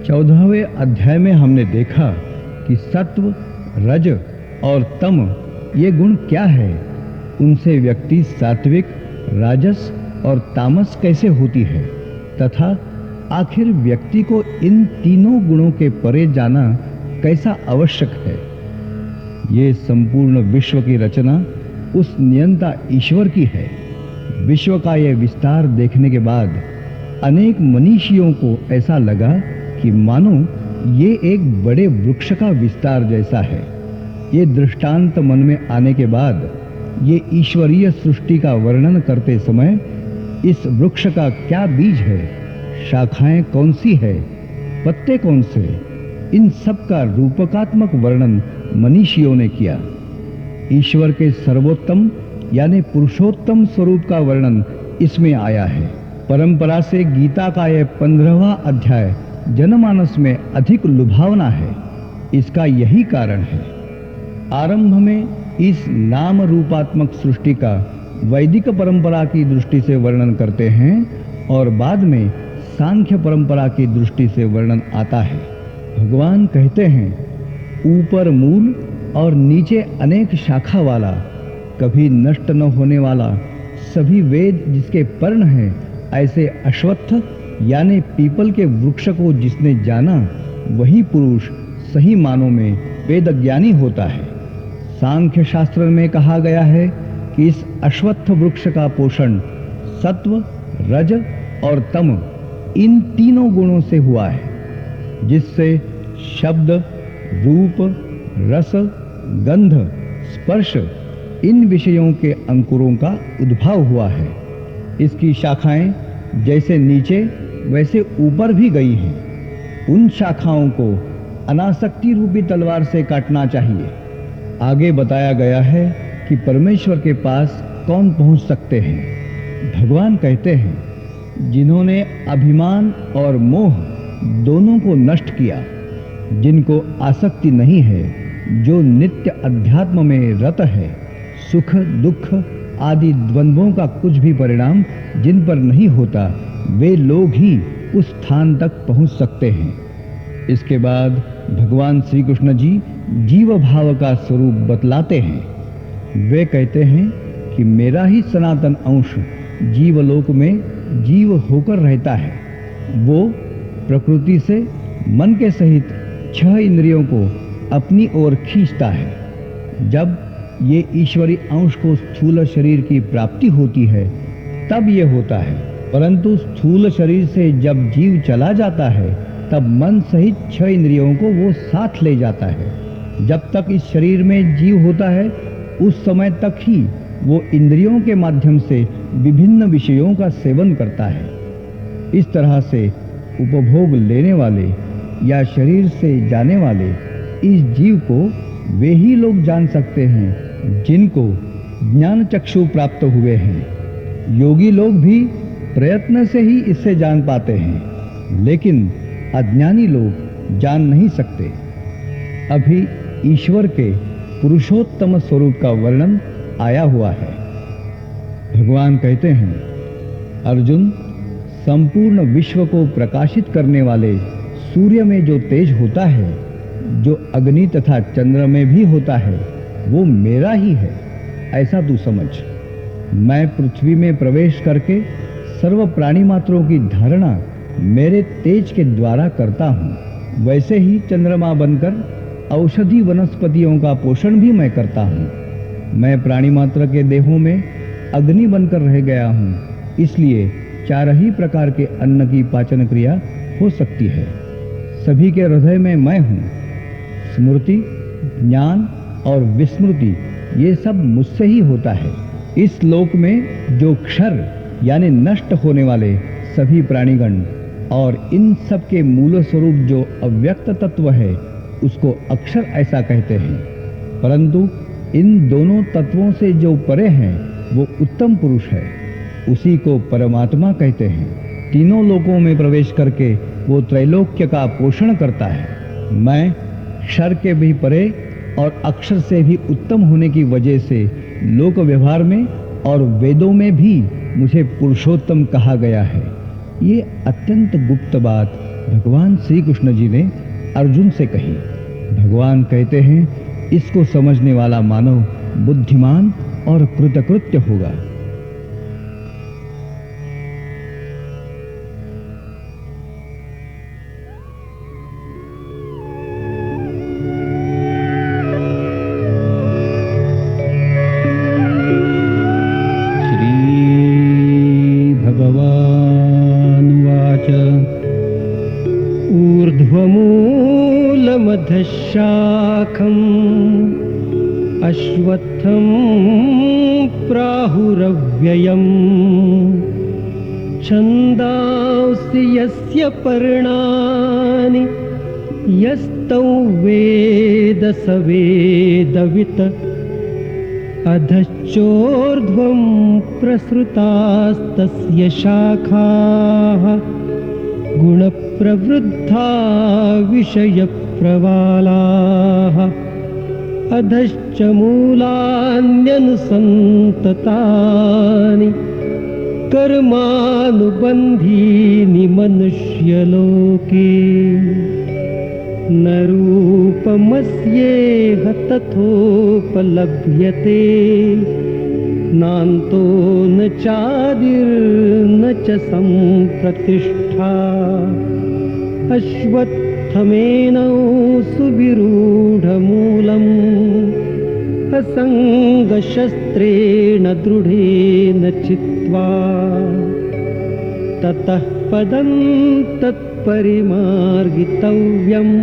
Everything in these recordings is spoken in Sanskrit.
14वें अध्याय में हमने देखा कि सत्व, रज और तम ये गुण क्या है, उनसे व्यक्ति सात्विक, राजस और तामस कैसे होती है तथा आखिर व्यक्ति को इन तीनों गुणों के परे जाना कैसा आवश्यक है। ये संपूर्ण विश्व की रचना उस नियंता ईश्वर की है। विश्व का यह विस्तार देखने के बाद अनेक मनीषियों को ऐसा लगा कि मानो ये एक बड़े वृक्ष का विस्तार जैसा है। ये दृष्टांत मन में आने के बाद ये ईश्वरीय सृष्टि का वर्णन करते समय इस वृक्ष का क्या बीज है, शाखाएं कौन सी है, पत्ते कौन से, इन सब का रूपकात्मक वर्णन मनीषियों ने किया। ईश्वर के सर्वोत्तम यानी पुरुषोत्तम स्वरूप का वर्णन इसमें आया है। परंपरा से गीता का यह 15वां अध्याय जनमानस में अधिक लुभावना है। इसका यही कारण है। आरंभ में इस नाम रूपात्मक सृष्टि का वैदिक परंपरा की दृष्टि से वर्णन करते हैं और बाद में सांख्य परंपरा की दृष्टि से वर्णन आता है। भगवान कहते हैं, ऊपर मूल और नीचे अनेक शाखा वाला, कभी नष्ट न होने वाला, सभी वेद जिसके पर्ण हैं, ऐसे अश्वत्थ यानी पीपल के वृक्ष को जिसने जाना वही पुरुष सही मानों में वेद ज्ञानी होता है। सांख्य शास्त्र में कहा गया है कि इस अश्वत्थ वृक्ष का पोषण सत्व, रज और तम इन तीनों गुणों से हुआ है, जिससे शब्द, रूप, रस, गंध, स्पर्श इन विषयों के अंकुरों का उद्भव हुआ है। इसकी शाखाएं जैसे नीचे वैसे ऊपर भी गई हैं। उन शाखाओं को अनासक्ति रूपी तलवार से काटना चाहिए। आगे बताया गया है कि परमेश्वर के पास कौन पहुंच सकते हैं। भगवान कहते हैं, जिन्होंने अभिमान और मोह दोनों को नष्ट किया, जिनको आसक्ति नहीं है, जो नित्य अध्यात्म में रत है, सुख दुख आदि द्वंद्वों का कुछ भी परिणाम जिन पर नहीं होता, वे लोग ही उस स्थान तक पहुंच सकते हैं। इसके बाद भगवान श्री कृष्ण जी जीव भाव का स्वरूप बतलाते हैं। वे कहते हैं कि मेरा ही सनातन अंश जीवलोक में जीव होकर रहता है। वो प्रकृति से मन के सहित 6 इंद्रियों को अपनी ओर खींचता है। जब ये ईश्वरी अंश को स्थूल शरीर की प्राप्ति होती है तब ये होता है, परंतु स्थूल शरीर से जब जीव चला जाता है तब मन सहित 6 इंद्रियों को वो साथ ले जाता है। जब तक इस शरीर में जीव होता है उस समय तक ही वो इंद्रियों के माध्यम से विभिन्न विषयों का सेवन करता है। इस तरह से उपभोग लेने वाले या शरीर से जाने वाले इस जीव को वे ही लोग जान सकते हैं जिनको ज्ञान चक्षु प्राप्त हुए हैं। योगी लोग भी प्रयत्न से ही इससे जान पाते हैं, लेकिन अज्ञानी लोग जान नहीं सकते। अभी ईश्वर के पुरुषोत्तम स्वरूप का वर्णन आया हुआ है। भगवान कहते हैं, अर्जुन, संपूर्ण विश्व को प्रकाशित करने वाले सूर्य में जो तेज होता है, जो अग्नि तथा चंद्र में भी होता है, वो मेरा ही है, ऐसा तू समझ। मैं पृथ्वी में प्रवेश करके सर्व प्राणी मात्रों की धारणा मेरे तेज के द्वारा करता हूँ। वैसे ही चंद्रमा बनकर औषधि वनस्पतियों का पोषण भी मैं करता हूँ। मैं प्राणी मात्र के देहों में अग्नि बनकर रह गया हूँ, इसलिए 4 ही प्रकार के अन्न की पाचन क्रिया हो सकती है। सभी के हृदय में मैं हूँ। स्मृति, ज्ञान और विस्मृति ये सब मुझसे ही होता है। इस लोक में जो क्षर यानी नष्ट होने वाले सभी प्राणीगण और इन सब के मूल स्वरूप जो अव्यक्त तत्व है, उसको अक्षर ऐसा कहते हैं। परंतु इन दोनों तत्वों से जो परे हैं वो उत्तम पुरुष है, उसी को परमात्मा कहते हैं। तीनों लोकों में प्रवेश करके वो त्रैलोक्य का पोषण करता है। मैं क्षर के भी परे और अक्षर से भी उत्तम होने की वजह से लोक व्यवहार में और वेदों में भी मुझे पुरुषोत्तम कहा गया है। ये अत्यंत गुप्त बात भगवान श्री कृष्ण जी ने अर्जुन से कही। भगवान कहते हैं, इसको समझने वाला मानव बुद्धिमान और कृतकृत्य होगा। ऊर्ध्वमूलमधशाखम् अश्वत्थं प्राहुरव्ययम् छन्दांसि यस्य पर्णानि यस्तौ वेद स वेदवित् अधश्चोर्ध्वं प्रसृतास्तस्य शाखाः गुणप्रवृद्धा विषयप्रवालाः अधश्च मूलान्यनुसन्ततानि कर्मानुबन्धीनि मनुष्यलोके न रूपमस्येह तथोपलभ्यते नान्तो न चादिर्न च सम्प्रतिष्ठा अश्वत्थमेनौ सुविरूढमूलम् असङ्गशस्त्रेण दृढेन चित्वा ततः पदं तत्परिमार्गितव्यम्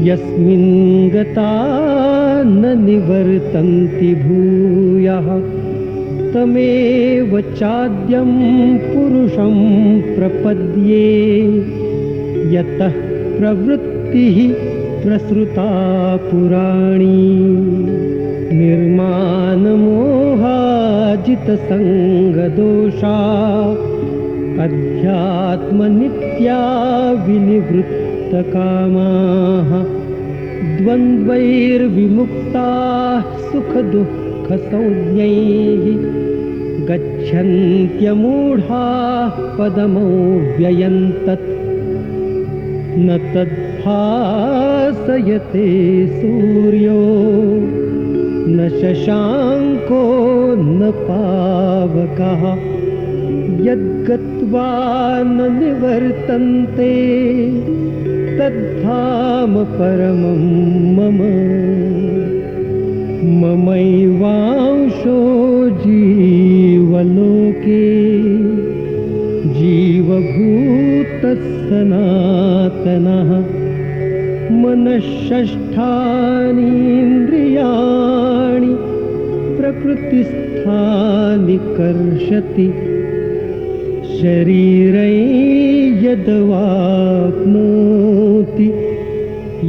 यस्मिन् गता न निवर्तन्ति भूयः तमेव चाद्यं पुरुषं प्रपद्ये यतः प्रवृत्तिः प्रसृता पुराणी निर्मानमोहाजितसङ्गदोषा अध्यात्मनित्या विनिवृत्तकामाः द्वन्द्वैर्विमुक्ताः सुखदुःखसंज्ञैः गच्छन्त्यमूढाः पदमव्ययं तत् न तद्भासयते सूर्यो न शशाङ्को न पावकः यद्गत्वा न निवर्तन्ते तद्धाम परमं मम ममैवांशो जीवलोके जीवभूतः सनातनः मनःषष्ठानीन्द्रियाणि प्रकृतिस्थानि कर्षति शरीरै यद्वाप्नोति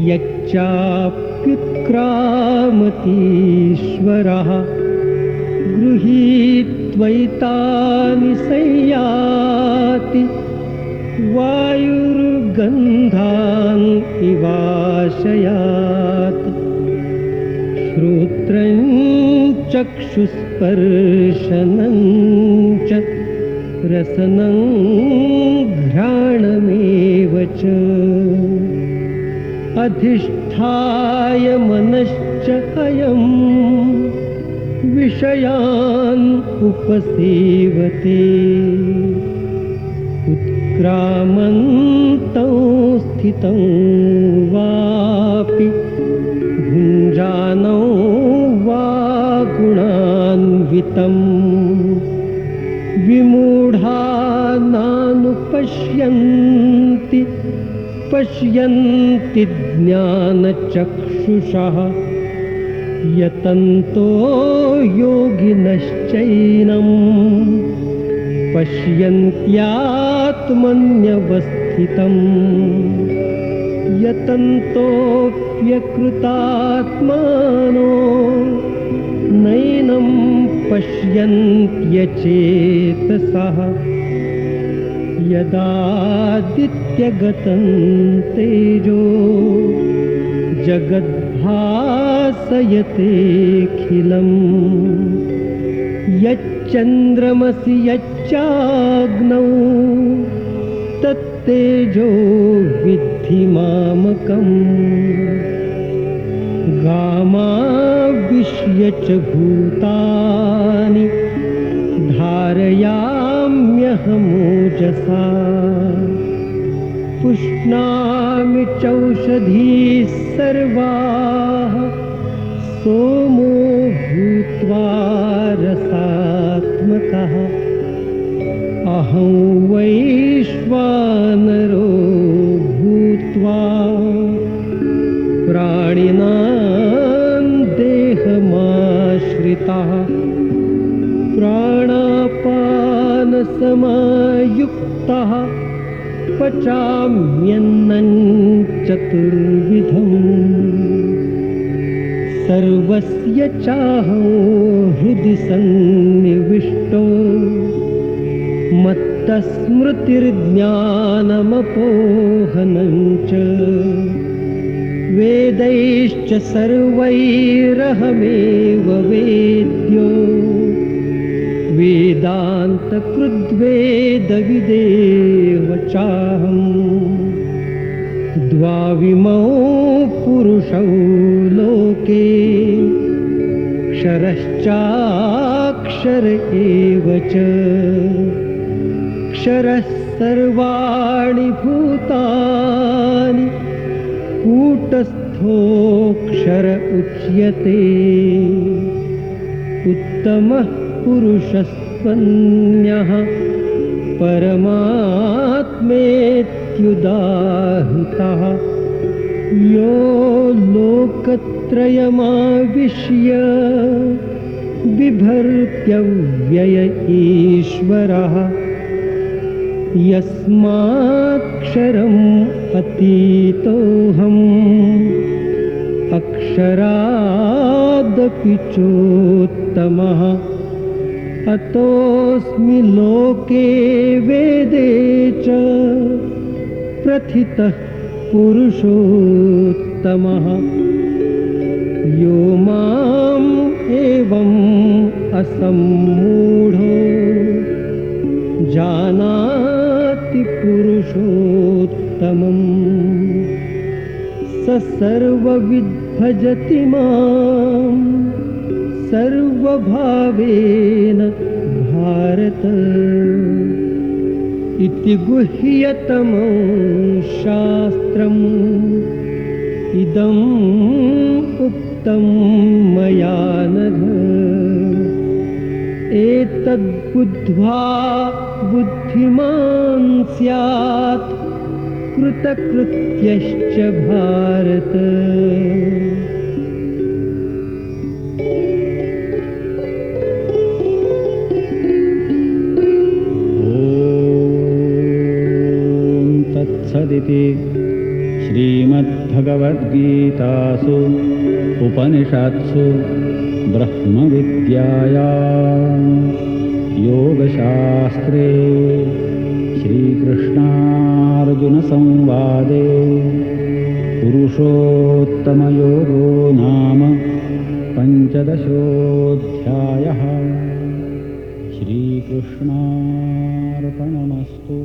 यच्चाप्युत्क्रामतीश्वरः गृहीत्वैतानि संयाति वायुर्गन्धान् इवाशयात् श्रोत्रं चक्षुस्पर्शनं च रसनं घ्राणमेव च अधिष्ठाय मनश्च अयं विषयान् उपसेवते उत्क्रामन्तौ स्थितं वापि भुञ्जानौ वा गुणान्वितम् विमूढा नानुपश्यन्ति पश्यन्ति ज्ञानचक्षुषः यतन्तो योगिनश्चैनं पश्यन्त्यात्मन्यवस्थितं यतन्तोऽप्यकृतात्मानो नैनं पश्यन्त्यचेतसः यदादित्यगतं तेजो जगद्भासयतेऽखिलम् यच्चन्द्रमसि यच्चाग्नौ तत् तेजो विद्धि मामकम् गामाविश्य च भूतानि धारयाम्यहमोजसा पुष्णामि चौषधीः सर्वाः सोमो भूत्वा रसात्मकः अहं वैश्वानरो भूत्वा प्राणिनां देहमाश्रितः प्राणापानसमायुक्तः पचाम्यन्नं चतुर्विधम् सर्वस्य चाहं हृदि सन्निविष्टो मत्तस्मृतिर्ज्ञानमपोहनं च वेदैश्च सर्वैरहमेव वेद्यो वेदान्तकृद्वेदविदेव चाहम् द्वाविमौ पुरुषौ लोके क्षरश्चाक्षर एव च क्षरः सर्वाणि भूतानि कूटस्थोऽक्षर उच्यते उत्तमः पुरुषस्त्वन्यः परमात्मेत्युदाहृतः यो लोकत्रयमाविश्य बिभर्त्यव्यय ईश्वरः यस्माक्षरम् अतीतोऽहम् अक्षरादपि चोत्तमः अतोऽस्मि लोके वेदे च प्रथितः पुरुषोत्तमः यो माम् एवम् असम्मूढो जानाति पुरुषोत्तमम् स सर्वविद् भजति मां सर्वभावेन भारत इति गुह्यतमं शास्त्रम् इदम् उक्तं मया नघ एतद्बुद्ध्वा बुद्धिमान् स्यात् कृतकृत्यश्च भारत। ॐ तत्सदिति श्रीमद्भगवद्गीतासु उपनिषत्सु ब्रह्मविद्यायां योगशास्त्रे श्रीकृष्णार्जुनसंवादे पुरुषोत्तमयोगो नाम पञ्चदशोऽध्यायः। श्रीकृष्णार्पणमस्तु।